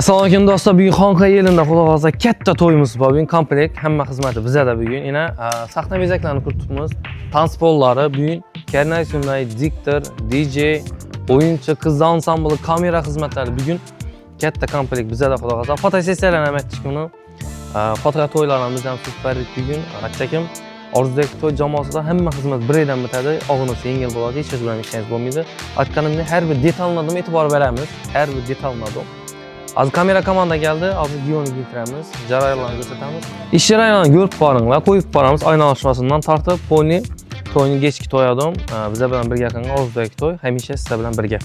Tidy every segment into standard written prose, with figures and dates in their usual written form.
Assalomu alaykum do'stlar, bugun Xonqa yilida xudo xohlasa katta to'yimiz bor. Bugun komplekt hamma xizmati bizda bugun. Yana sahna bezaklarini kiritibmiz. Tansipollari, bugun karnay sunay, diktor, DJ, o'yinchi, qizlar ansambli, kamera xizmatlari bugun katta komplekt bizda xudo xohlasa. Fotosessiyalarni ham aytdik buni. Fotoga to'ylarimiz ham super bugun. Achchakim Orzudagi to'y jamoasida hamma xizmat birdan bitadi. Og'inisi yengil bo'ladi, hech bilan ishingiz bo'lmaydi. Aytganimdek har bir detallarga e'tibor beramiz. Har bir detallarga. Az kamera komanda geldi, az giyonu getiremiz, jarayonlarını gösteremiz. İş jarayonlarını görüp barınlar, koyup baramiz, ayna alışmasından tartıp, toyunu geçki toyadım. Bize bilen birge yakınlar, Orzudagi toy, hemişe size bilen birge.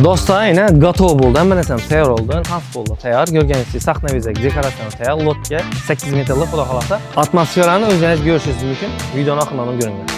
Dostlar yine готов bo'ldi. Hamma narsam tayyor oldu. Tansipolla tayyor. Görgeniz sahna bezak, dekorasyonu tayyor. Lotga 8 metrli xudo xolasa. Atmosferani o'zingiz ko'rishingiz mumkin. Videoni oxiridan ko'ringlar.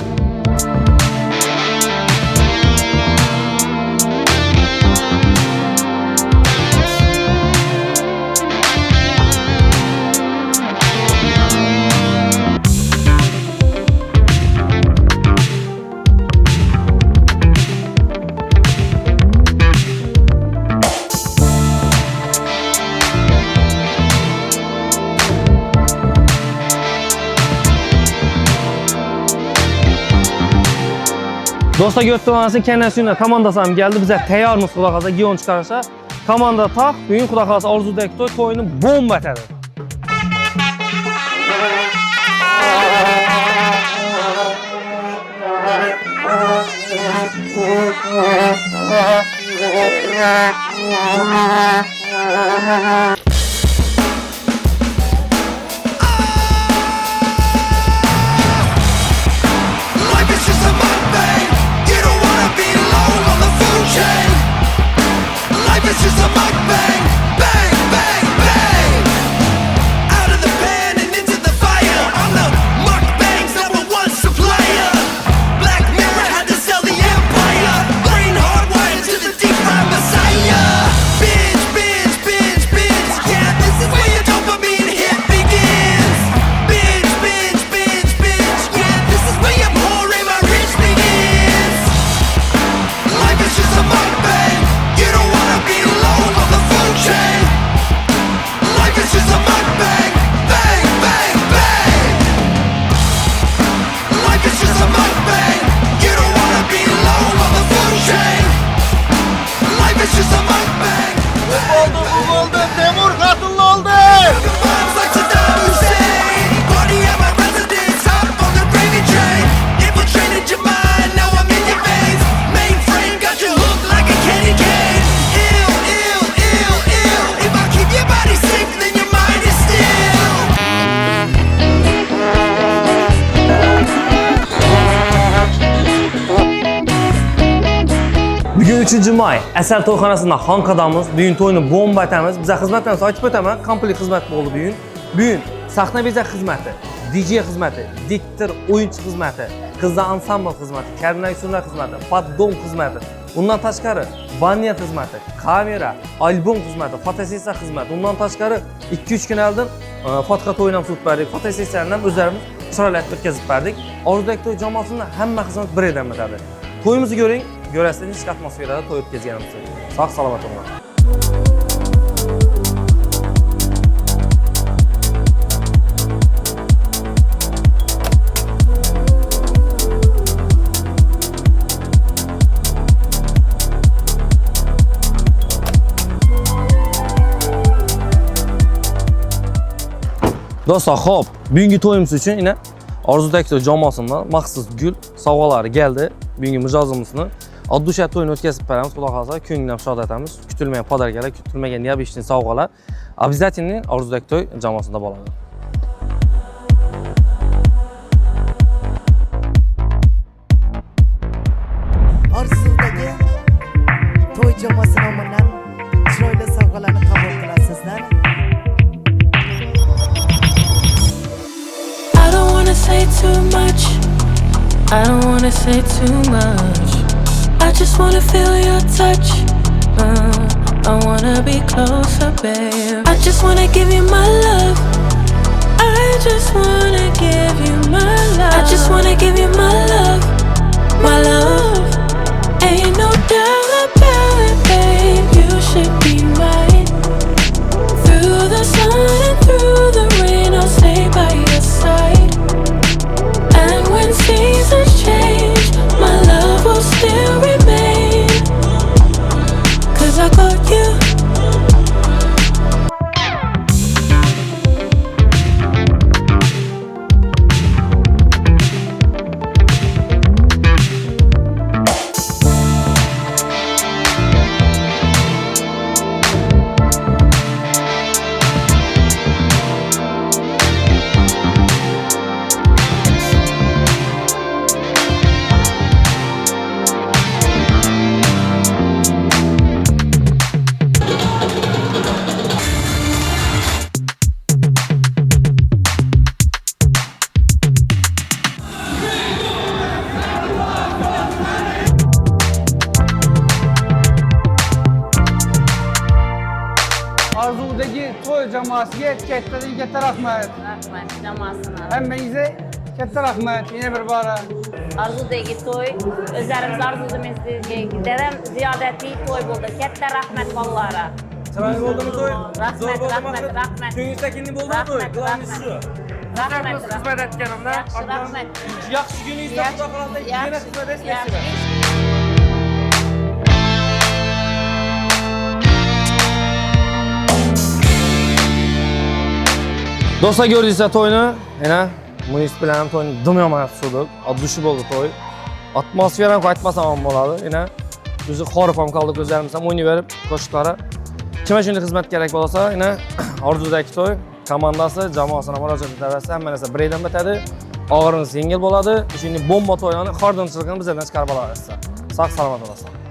Dostlar gördüğünüz kendilerine komandası ham geldi. Bize tayyormiz xudo xolasa giyon chiqarishga. Komanda taq, bugun xudo xolasa Orzudagi to'yini bomba etadi. Bugün 3 may Asal to'yxonasida Xonqadamiz. Bugun to'yni bomba etamiz. Bize xizmatlarimizni aytib o'taman. Komplekt xizmat bo'ldi bugun. Bugun sahna bezak xizmati, DJ xizmati, diktor, o'yinchi xizmati, qizlar ansambl xizmati, karnay sunay xizmati, poddom xizmati. Undan tashqari bannet xizmati, kamera, albom xizmati, fotosessiya xizmati. Undan tashqari 2-3 kun oldin fotoga to'yini ham sutib berdik. Fotosessiyani ham o'zlarimiz chiroyli o'tkazib berdik. Orzudagi to'y jamoasida hamma xizmat birdan bitadi. To'yimizni ko'ring. Görəsiniz, nişq atmosferada toy o'tkazganimiz. Sağ salamat olun. Dostlar, xo'p, bugungi to'yimiz uchun yine Orzudagi to'y jamoasidan maxsus gul sovg'alari keldi. Bugungi mijozimizni Oddusha to'yini o'tkazib beramiz. Xudo xolasa ko'ngildan shod etamiz. Kutilmagan podarkalar, kutilmagan neobычный sovg'alar обязательно Orzudagi to'y jamoasida bo'ladi. Orzudagi to'y jamoasi nomidan chiroyli sovg'alarni qabul qilasizlar. I don't wanna say too much. I don't wanna say too much. I just wanna feel your touch. I wanna be closer, babe. I just wanna give you my love. wanna give you my love, my love. Ain't no doubt about it, babe. You should be mine. Through the sun and through the rain, I'll stay by your side. And when seasons change, my love will still remain. 'Cause I got you. Arzu'daki toy jamoasiga kattadan katta rahmat. Rahmat jamoasına. Hammangizga katta rahmat. Yana bir bora. Arzu'dagi to'y, o'zlarimiz arzumizdan ziyodatli to'y bo'ldi. Katta rahmat bolalara. Chiroyli bo'ldimi to'y? Rahmat, rahmat. Ko'ngil sakinlik bo'ldimi to'y? Qilamiz shu. Rahmat. Xizmat etganimda. Yaxshi, rahmat. Yaxshi kuningizda Xudo xohlasa yana xizmat etasizlar. Do'stlar, ko'rdingizlar to'yni. Yana Munis bilan ham to'yni dumyomat suvdik. Oddiy bo'ldi to'y. Atmosfera ham aytmasam ham bo'ladi. Yana o'zi xorib ham qoldik, o'zlarimiz ham o'ynayverib qo'shiqlari. Kimga shunday xizmat kerak bo'lsa, yana Orzudagi to'y komandasi jamoasini murojaat etasiz. Hamma narsa birdan bitadi. Og'irimiz yengil bo'ladi. Shunday bomba to'ylarni xordonchiligini bizlardan chiqarib olasiz. Sog' salomat bo'lasizlar.